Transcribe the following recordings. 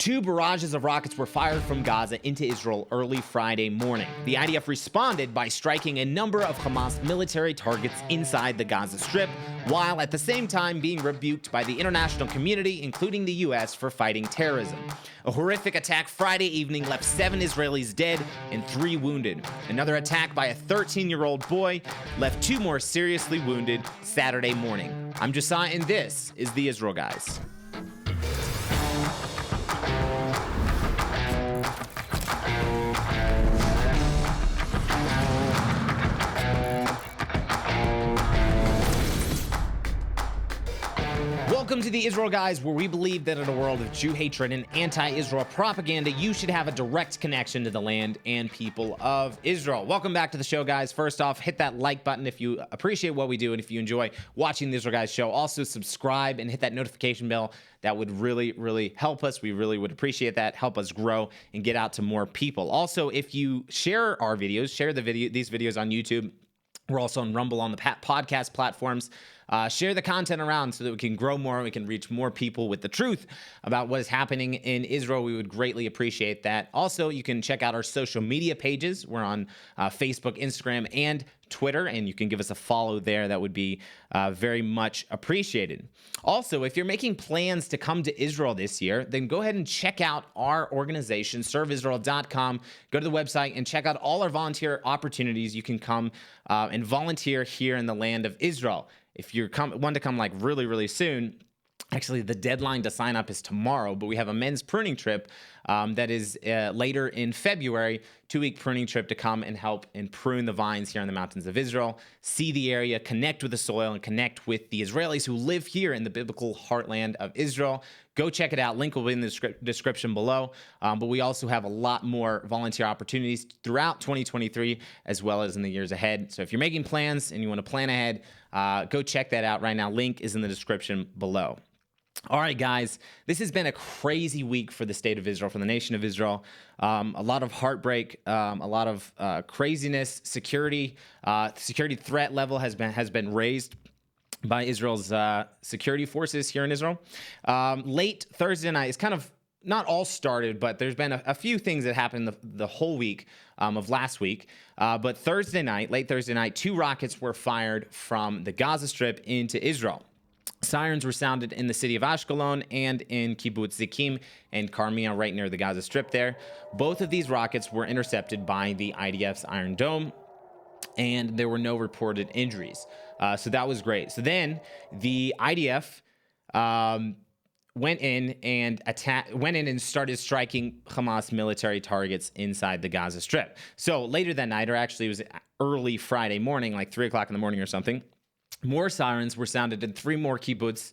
Two barrages of rockets were fired from Gaza into Israel early Friday morning. The IDF responded by striking a number of Hamas military targets inside the Gaza Strip, while at the same time being rebuked by the international community, including the U.S., for fighting terrorism. A horrific attack Friday evening left 7 Israelis dead and 3 wounded. Another attack by a 13-year-old boy left 2 more seriously wounded Saturday morning. I'm Josiah, and this is the Israel Guys. Welcome to the Israel Guys, where we believe that in a world of Jew hatred and anti-Israel propaganda, you should have a direct connection to the land and people of Israel. Welcome back to the show, guys. First off, hit that like button if you appreciate what we do and if you enjoy watching the Israel Guys show. Also, subscribe and hit that notification bell. That would really help us. We really would appreciate that. Help us grow and get out to more people. Also, if you share our videos, share these videos on YouTube. We're also on Rumble on the podcast platforms. Share the content around so that we can grow more and we can reach more people with the truth about what is happening in Israel. We would greatly appreciate that. Also, you can check out our social media pages. We're on Facebook, Instagram, and Twitter, and you can give us a follow there. That would be very much appreciated. Also, if you're making plans to come to Israel this year, then go ahead and check out our organization, serveisrael.com. Go to the website and check out all our volunteer opportunities. You can come and volunteer here in the land of Israel. If you want to come like really soon, actually, the deadline to sign up is tomorrow, but we have a men's pruning trip that is later in February, 2-week pruning trip to come and help and prune the vines here in the mountains of Israel, see the area, connect with the soil, and connect with the Israelis who live here in the biblical heartland of Israel. Go check it out. Link will be in the description below. But we also have a lot more volunteer opportunities throughout 2023 as well as in the years ahead. So if you're making plans and you want to plan ahead, go check that out right now. Link is in the description below. All right, guys, this has been a crazy week for the state of Israel, for the nation of Israel. A lot of heartbreak, a lot of craziness. Security threat level has been raised by Israel's security forces here in Israel. Late Thursday night, it's kind of not all started, but there's been a few things that happened the whole week of last week. But late Thursday night, 2 rockets were fired from the Gaza Strip into Israel. Sirens were sounded in the city of Ashkelon and in Kibbutz Zikim and Carmia, right near the Gaza Strip there. Both of these rockets were intercepted by the IDF's Iron Dome, and there were no reported injuries. So that was great. So then the IDF went in and started striking Hamas military targets inside the Gaza Strip. So later that night, or actually it was early Friday morning, like 3 o'clock in the morning or something, more sirens were sounded in 3 more kibbutzim,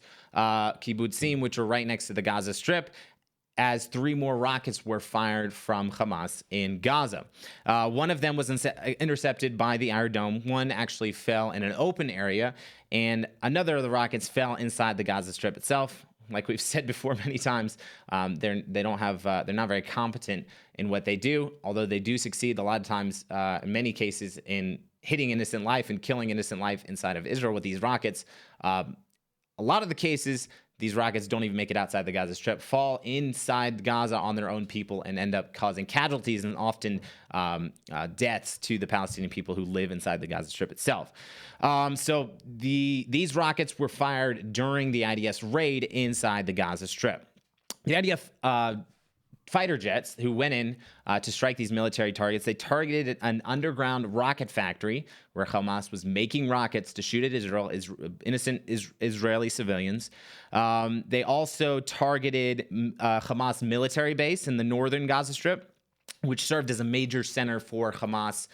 which are right next to the Gaza Strip, as 3 more rockets were fired from Hamas in Gaza. One of them was intercepted by the Iron Dome. One actually fell in an open area, and another of the rockets fell inside the Gaza Strip itself. Like we've said before many times, they're not very competent in what they do, although they do succeed a lot of times, in many cases, in hitting innocent life and killing innocent life inside of Israel with these rockets. A lot of the cases, these rockets don't even make it outside the Gaza Strip, fall inside Gaza on their own people, and end up causing casualties and often deaths to the Palestinian people who live inside the Gaza Strip itself. So these rockets were fired during the IDF's raid inside the Gaza Strip. The IDF fighter jets who went in to strike these military targets, they targeted an underground rocket factory where Hamas was making rockets to shoot at innocent Israeli civilians. They also targeted Hamas military base in the northern Gaza Strip, which served as a major center for Hamas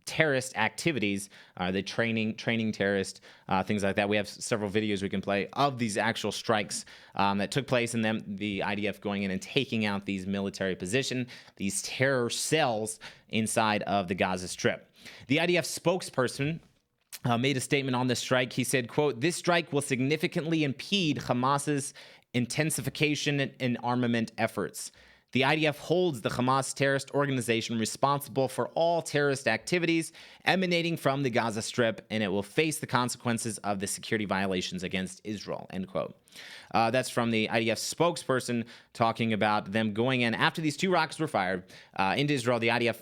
terrorist activities. They training terrorists, things like that. We have several videos we can play of these actual strikes that took place, and then the IDF going in and taking out these military positions, these terror cells inside of the Gaza Strip. The IDF spokesperson made a statement on this strike. He said, quote, "This strike will significantly impede Hamas's intensification and armament efforts. The IDF holds the Hamas terrorist organization responsible for all terrorist activities emanating from the Gaza Strip, and it will face the consequences of the security violations against Israel, end quote. That's from the IDF spokesperson talking about them going in after these 2 rockets were fired into Israel. The IDF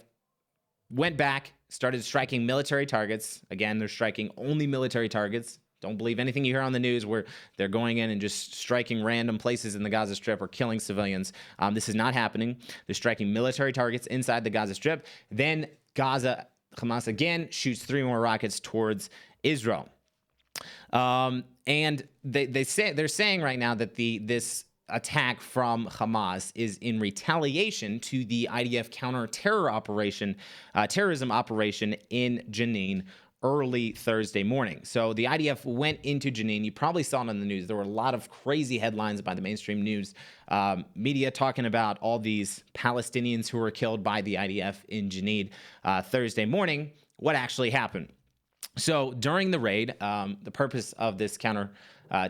went back, started striking military targets. Again, they're striking only military targets. Don't believe anything you hear on the news where they're going in and just striking random places in the Gaza Strip or killing civilians. This is not happening. They're striking military targets inside the Gaza Strip. Then Hamas again shoots 3 more rockets towards Israel. And they're saying right now that this attack from Hamas is in retaliation to the IDF terrorism operation in Jenin early Thursday morning. So the IDF went into Jenin. You probably saw it on the news. There were a lot of crazy headlines by the mainstream news media talking about all these Palestinians who were killed by the IDF in Jenin Thursday morning. What actually happened? So during the raid, the purpose of this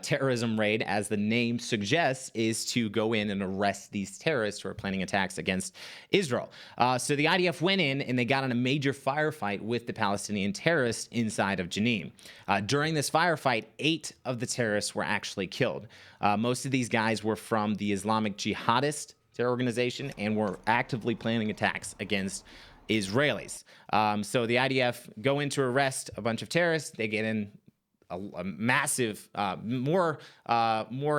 terrorism raid, as the name suggests, is to go in and arrest these terrorists who are planning attacks against Israel. So the IDF went in and they got in a major firefight with the Palestinian terrorists inside of Jenin. During this firefight, 8 of the terrorists were actually killed. Most of these guys were from the Islamic Jihadist terror organization and were actively planning attacks against Israelis. So the IDF go in to arrest a bunch of terrorists. They get in a massive, more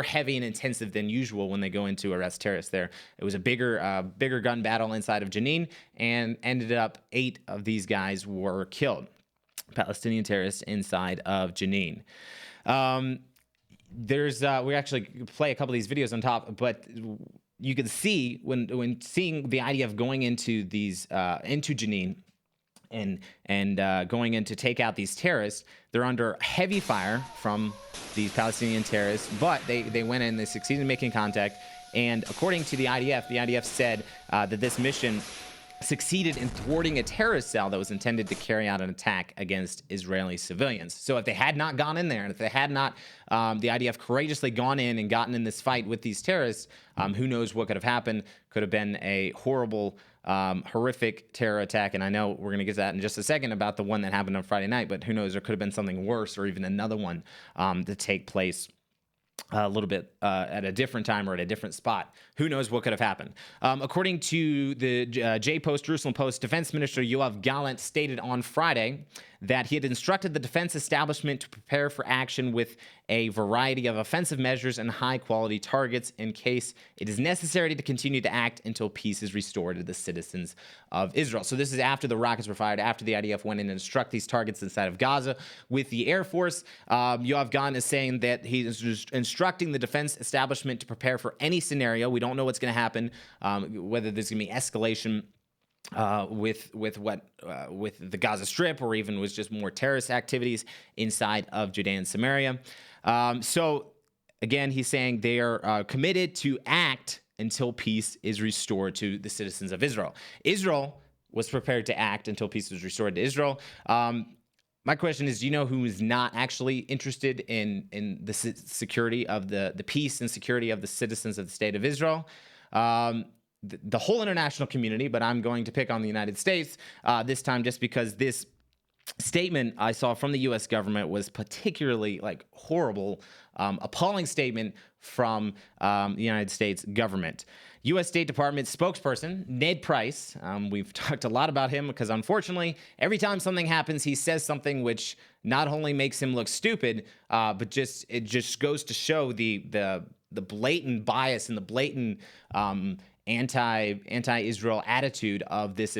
heavy and intensive than usual when they go in to arrest terrorists there. It was a bigger gun battle inside of Jenin, and ended up 8 of these guys were killed, Palestinian terrorists inside of Jenin. We actually play a couple of these videos on top, but you can see when seeing the IDF going into into Jenin and going in to take out these terrorists, they're under heavy fire from these Palestinian terrorists, but they went in, they succeeded in making contact, and according to the IDF said that this mission succeeded in thwarting a terrorist cell that was intended to carry out an attack against Israeli civilians. So if they had not gone in there, and if they had not, the IDF courageously gone in and gotten in this fight with these terrorists, who knows what could have happened? Could have been a horrible, horrific terror attack. And I know we're going to get to that in just a second about the one that happened on Friday night, but who knows? There could have been something worse or even another one to take place a little bit at a different time or at a different spot. Who knows what could have happened? According to the Jerusalem Post, Defense Minister Yoav Gallant stated on Friday that he had instructed the defense establishment to prepare for action with a variety of offensive measures and high-quality targets in case it is necessary to continue to act until peace is restored to the citizens of Israel. So this is after the rockets were fired, after the IDF went in and struck these targets inside of Gaza with the Air Force. Yoav Gallant is saying that he is instructing the defense establishment to prepare for any scenario. We don't know what's going to happen, whether there's going to be escalation with the Gaza Strip, or even with just more terrorist activities inside of Judea and Samaria. So again, he's saying they are committed to act until peace is restored to the citizens of Israel. Israel was prepared to act until peace was restored to Israel. My question is, do you know who is not actually interested in the security of the peace and security of the citizens of the state of Israel? The whole international community, but I'm going to pick on the United States this time, just because this statement I saw from the U.S. government was particularly horrible, appalling statement from the United States government. U.S. State Department spokesperson Ned Price, we've talked a lot about him because unfortunately every time something happens, he says something which not only makes him look stupid, but it just goes to show the blatant bias and the blatant anti-Israel attitude of this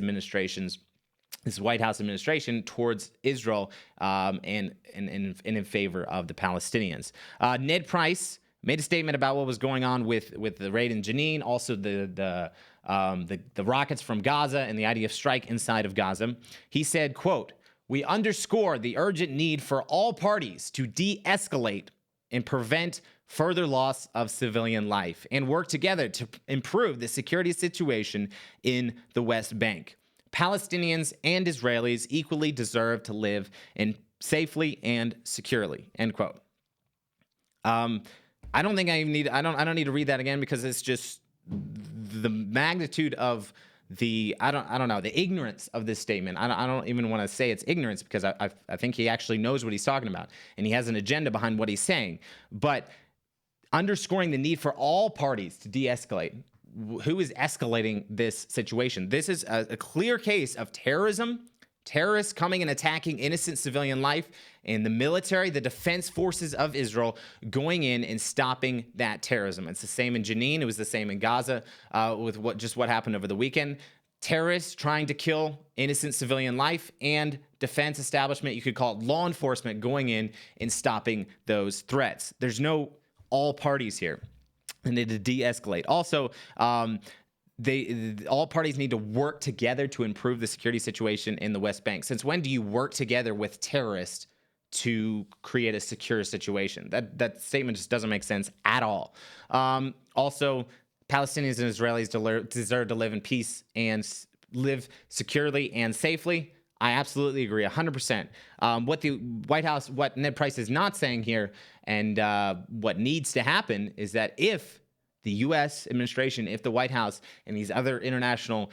White House administration towards Israel, and in favor of the Palestinians. Ned Price made a statement about what was going on with the raid in Jenin, also the rockets from Gaza and the IDF strike inside of Gaza. He said, quote, "We underscore the urgent need for all parties to de-escalate and prevent further loss of civilian life and work together to improve the security situation in the West Bank. Palestinians and Israelis equally deserve to live safely and securely," end quote. I don't need to read that again, because it's just the magnitude of I don't know, the ignorance of this statement. I don't even want to say it's ignorance, because I think he actually knows what he's talking about, and he has an agenda behind what he's saying. But underscoring the need for all parties to de-escalate. Who is escalating this situation? This is a clear case of terrorism, terrorists coming and attacking innocent civilian life, and the military, the defense forces of Israel, going in and stopping that terrorism. It's the same in Jenin. It was the same in Gaza with what happened over the weekend. Terrorists trying to kill innocent civilian life, and defense establishment, you could call it law enforcement, going in and stopping those threats. There's no all parties here, and they need to de-escalate. Also, all parties need to work together to improve the security situation in the West Bank. Since when do you work together with terrorists to create a secure situation? That statement just doesn't make sense at all. Also, Palestinians and Israelis deserve to live in peace and live securely and safely. I absolutely agree, 100%. What the White House, what Ned Price is not saying here, and what needs to happen, is that if the U.S. administration, if the White House and these other international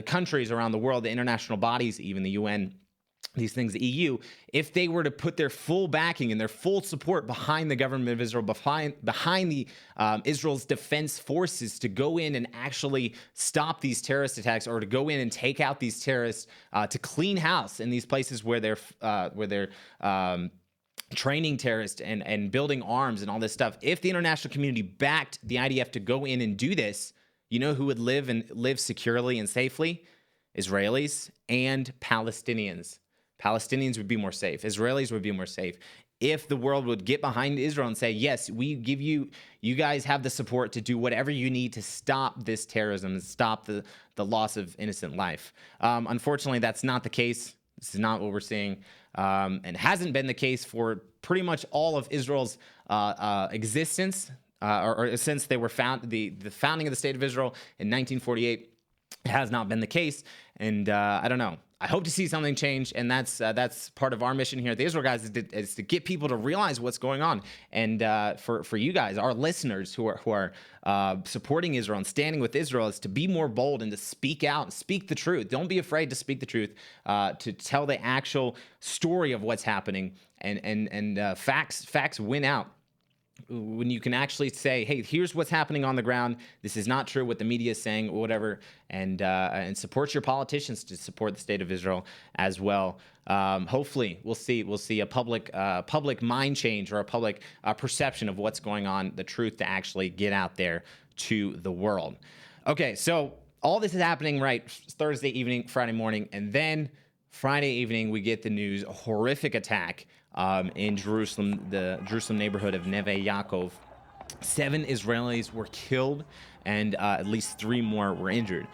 countries around the world, the international bodies, even the UN, these things, the EU, if they were to put their full backing and their full support behind the government of Israel, behind the Israel's defense forces, to go in and actually stop these terrorist attacks, or to go in and take out these terrorists, to clean house in these places where they're training terrorists and building arms and all this stuff. If the international community backed the IDF to go in and do this, you know who would live securely and safely? Israelis and Palestinians. Palestinians would be more safe. Israelis would be more safe. If the world would get behind Israel and say, yes, we give you guys have the support to do whatever you need to stop this terrorism and stop the loss of innocent life. Unfortunately, that's not the case. This is not what we're seeing, and hasn't been the case for pretty much all of Israel's existence, or since they were the founding of the State of Israel in 1948. It has not been the case, and I don't know. I hope to see something change, and that's part of our mission here at the Israel Guys, is to get people to realize what's going on, and for you guys, our listeners who are supporting Israel and standing with Israel, is to be more bold and to speak out and speak the truth. Don't be afraid to speak the truth, to tell the actual story of what's happening, and facts win out. When you can actually say, hey, here's what's happening on the ground. This is not true what the media is saying, or whatever, and support your politicians to support the state of Israel as well. Hopefully, we'll see a public mind change, or a public perception of what's going on, the truth to actually get out there to the world. Okay, so all this is happening right Thursday evening, Friday morning, and then Friday evening we get the news: a horrific attack in Jerusalem, the Jerusalem neighborhood of Neve Yaakov. 7 Israelis were killed, and at least 3 more were injured.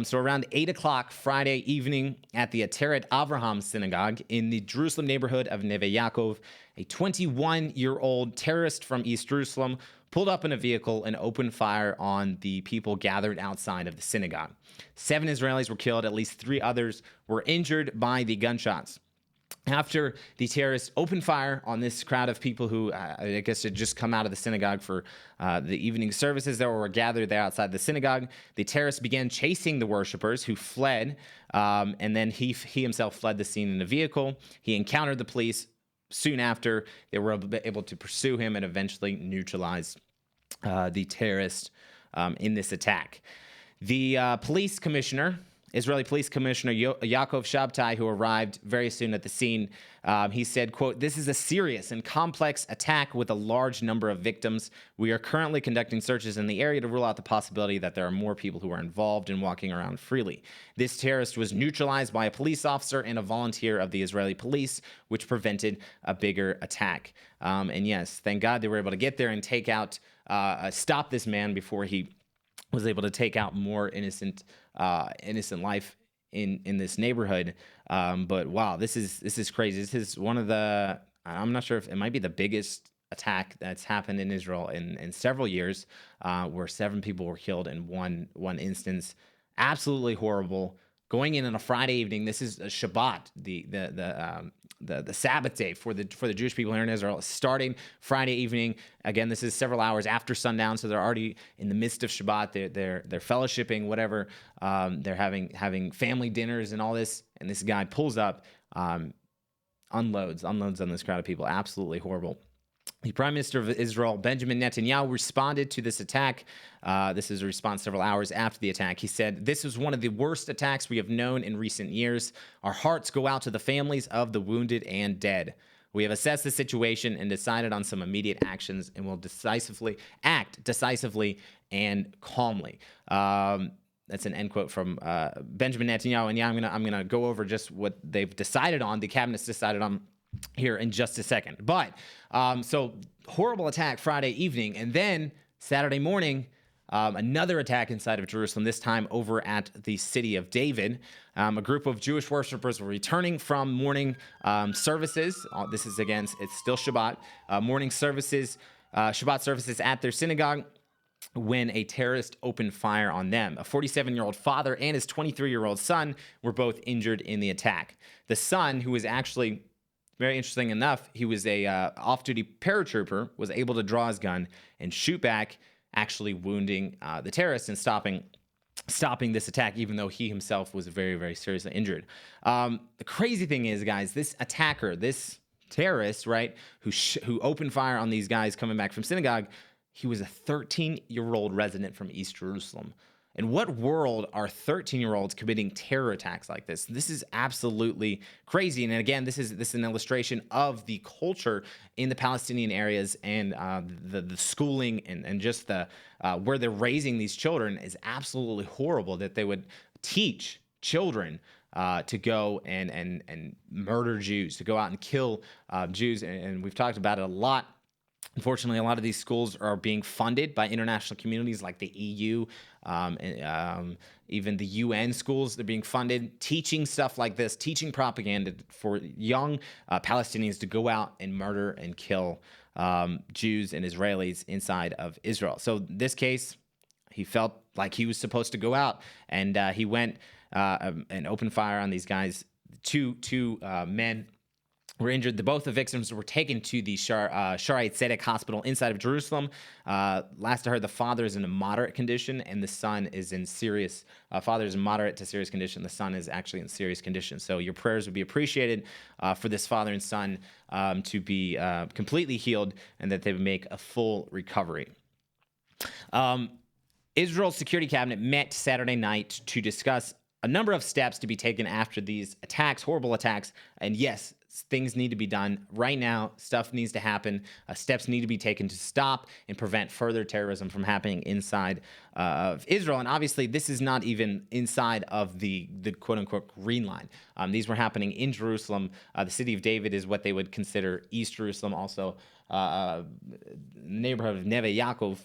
So around 8 o'clock Friday evening at the Ateret Avraham synagogue in the Jerusalem neighborhood of Neve Yaakov, a 21-year-old terrorist from East Jerusalem pulled up in a vehicle and opened fire on the people gathered outside of the synagogue. 7 Israelis were killed. At least 3 others were injured by the gunshots. After the terrorists opened fire on this crowd of people who, I guess, had just come out of the synagogue for the evening services that were gathered there outside the synagogue, the terrorists began chasing the worshipers, who fled, and then he himself fled the scene in a vehicle. He encountered the police. Soon after, they were able to pursue him and eventually neutralize the terrorist in this attack. The police commissioner, Israeli Police Commissioner Yaakov Shabtai, who arrived very soon at the scene, he said, quote, "This is a serious and complex attack with a large number of victims. We are currently conducting searches in the area to rule out the possibility that there are more people who are involved in walking around freely. This terrorist was neutralized by a police officer and a volunteer of the Israeli police, which prevented a bigger attack." And yes, thank God they were able to get there and take out, stop this man before he was able to take out more innocent life in this neighborhood. But wow, this is crazy. This is one of the, I'm not sure if it might be the biggest attack that's happened in Israel in several years, where 7 people were killed in one instance. Absolutely horrible. going in on a Friday evening. This is a Shabbat, the Sabbath day for the Jewish people here in Israel, starting Friday evening. Again, this is several hours after sundown, so they're already in the midst of Shabbat. They're fellowshipping, whatever. They're having family dinners and all this. And this guy pulls up, unloads on this crowd of people. Absolutely horrible. The Prime Minister of Israel, Benjamin Netanyahu, responded to this attack. This is a response several hours after the attack. He said, "This is one of the worst attacks we have known in recent years. Our hearts go out to the families of the wounded and dead. We have assessed the situation and decided on some immediate actions and will act decisively and calmly." That's an end quote from Benjamin Netanyahu. And yeah, I'm gonna go over just what they've decided on. The cabinet's decided on here in just a second. But so horrible attack Friday evening, and then Saturday morning, another attack inside of Jerusalem, this time over at the city of David. A group of Jewish worshipers were returning from morning services. This is, again, it's still Shabbat. Morning services, Shabbat services at their synagogue, when a terrorist opened fire on them. A 47-year-old father and his 23-year-old son were both injured in the attack. The son, who was actually, very interesting enough, he was a off-duty paratrooper, was able to draw his gun and shoot back, actually wounding the terrorist and stopping this attack, even though he himself was very, very seriously injured. The crazy thing is, guys, this attacker, this terrorist, right, who opened fire on these guys coming back from synagogue, he was a 13-year-old resident from East Jerusalem. In what world are 13-year-olds committing terror attacks like this? This is absolutely crazy. And again, this is an illustration of the culture in the Palestinian areas, and the schooling and just the where they're raising these children is absolutely horrible. That they would teach children to go and murder Jews, to go out and kill Jews, and we've talked about it a lot. Unfortunately, a lot of these schools are being funded by international communities like the EU, even the UN schools. They're being funded, teaching stuff like this, teaching propaganda for young Palestinians to go out and murder and kill Jews and Israelis inside of Israel. So in this case, he felt like he was supposed to go out, and he went and opened fire on these guys. Two men were injured. Both the victims were taken to the Shaare Tzedek hospital inside of Jerusalem. Last I heard, the father is in a moderate condition, and the son is in serious. Father is in moderate to serious condition. The son is actually in serious condition. So your prayers would be appreciated for this father and son to be completely healed, and that they would make a full recovery. Israel's security cabinet met Saturday night to discuss a number of steps to be taken after these attacks, horrible attacks. And yes, things need to be done right now. Stuff needs to happen. Steps need to be taken to stop and prevent further terrorism from happening inside of Israel. And obviously, this is not even inside of the quote-unquote green line. These were happening in Jerusalem. The city of David is what they would consider East Jerusalem, also neighborhood of Neve Yaakov.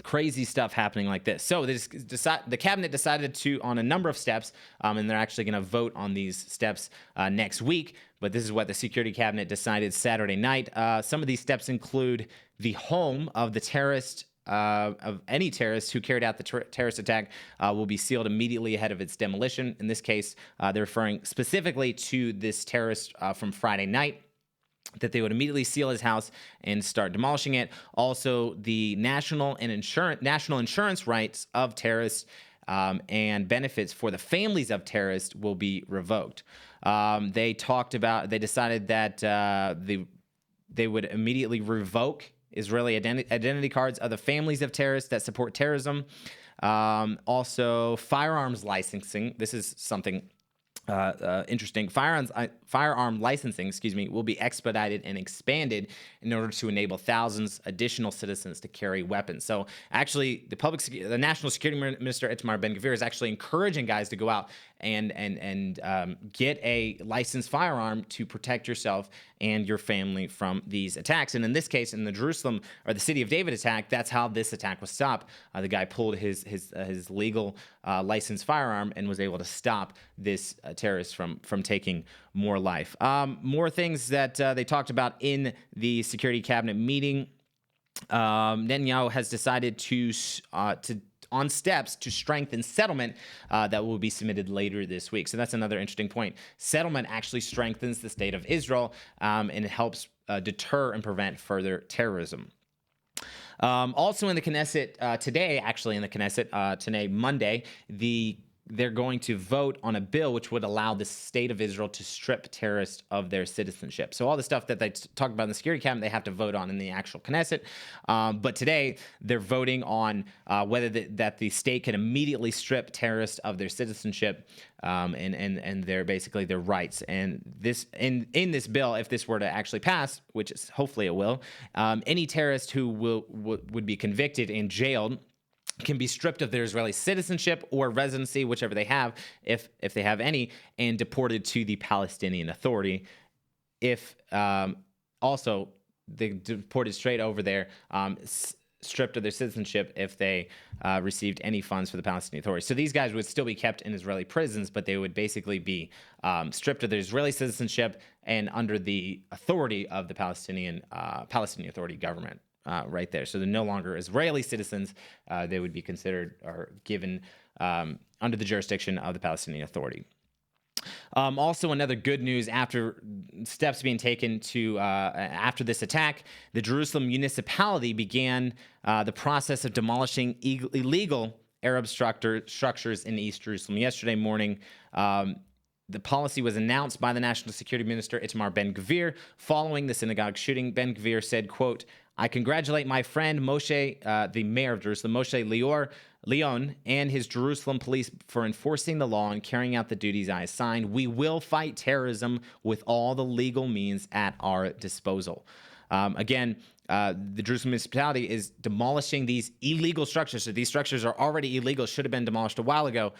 Crazy stuff happening like this. So the cabinet decided on a number of steps, and they're actually going to vote on these steps next week. But this is what the security cabinet decided Saturday night. Some of these steps include the home of the terrorist, of any terrorist who carried out the terrorist attack will be sealed immediately ahead of its demolition. In this case, they're referring specifically to this terrorist from Friday night, that they would immediately seal his house and start demolishing it. Also, the national insurance rights of terrorists and benefits for the families of terrorists will be revoked. They decided that they would immediately revoke Israeli identity cards of the families of terrorists that support terrorism. Also, firearms licensing. This is something interesting. Firearm licensing, will be expedited and expanded in order to enable thousands additional citizens to carry weapons. So actually, the National Security Minister Itamar Ben-Gvir is actually encouraging guys to go out and get a licensed firearm to protect yourself and your family from these attacks. And in this case, in the Jerusalem or the city of David attack, that's how this attack was stopped. The guy pulled his legal licensed firearm and was able to stop this terrorist from taking more life. More things that they talked about in the security cabinet meeting. Netanyahu has decided to on steps to strengthen settlement that will be submitted later this week. So that's another interesting point. Settlement actually strengthens the state of Israel, and it helps deter and prevent further terrorism. Also in the Knesset today, today, Monday, they're going to vote on a bill which would allow the state of Israel to strip terrorists of their citizenship. So all the stuff that they talk about in the Security Cabinet, they have to vote on in the actual Knesset. But today, they're voting on whether that the state can immediately strip terrorists of their citizenship and their basically their rights. And this in this bill, if this were to actually pass, which is hopefully it will, any terrorist who would be convicted and jailed can be stripped of their Israeli citizenship or residency, whichever they have, if they have any, and deported to the Palestinian Authority. If also they deported straight over there, stripped of their citizenship if they received any funds for the Palestinian Authority. So these guys would still be kept in Israeli prisons, but they would basically be stripped of their Israeli citizenship and under the authority of the Palestinian Authority government. Right there. So they're no longer Israeli citizens. They would be considered or given under the jurisdiction of the Palestinian Authority. Also, another good news after steps being taken to after this attack, the Jerusalem municipality began the process of demolishing illegal Arab structures in East Jerusalem. Yesterday morning, the policy was announced by the National Security Minister, Itamar Ben-Gvir, following the synagogue shooting. Ben-Gvir said, quote, "I congratulate my friend Moshe, the mayor of Jerusalem, Moshe Leon, and his Jerusalem police for enforcing the law and carrying out the duties I assigned. We will fight terrorism with all the legal means at our disposal." Again, the Jerusalem municipality is demolishing these illegal structures. So these structures are already illegal, should have been demolished a while ago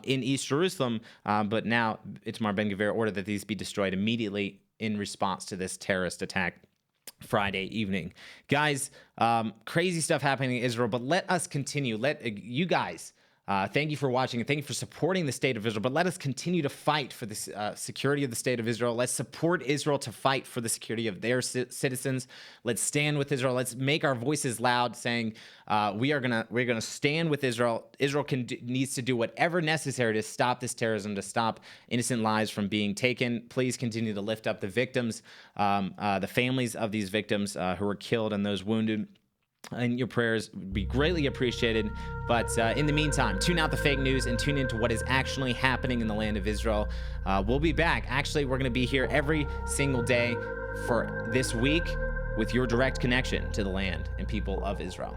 in East Jerusalem. But now Itamar Ben-Gvir ordered that these be destroyed immediately in response to this terrorist attack Friday evening. Guys, crazy stuff happening in Israel, but let us continue. You guys, thank you for watching and thank you for supporting the state of Israel, but let us continue to fight for the security of the state of Israel. Let's support Israel to fight for the security of their citizens. Let's stand with Israel. Let's make our voices loud, saying we're gonna stand with Israel. Israel needs to do whatever necessary to stop this terrorism, to stop innocent lives from being taken. Please continue to lift up the victims, the families of these victims who were killed and those wounded. And your prayers would be greatly appreciated. But in the meantime, tune out the fake news and tune into what is actually happening in the land of Israel. We'll be back. Actually, we're going to be here every single day for this week with your direct connection to the land and people of Israel.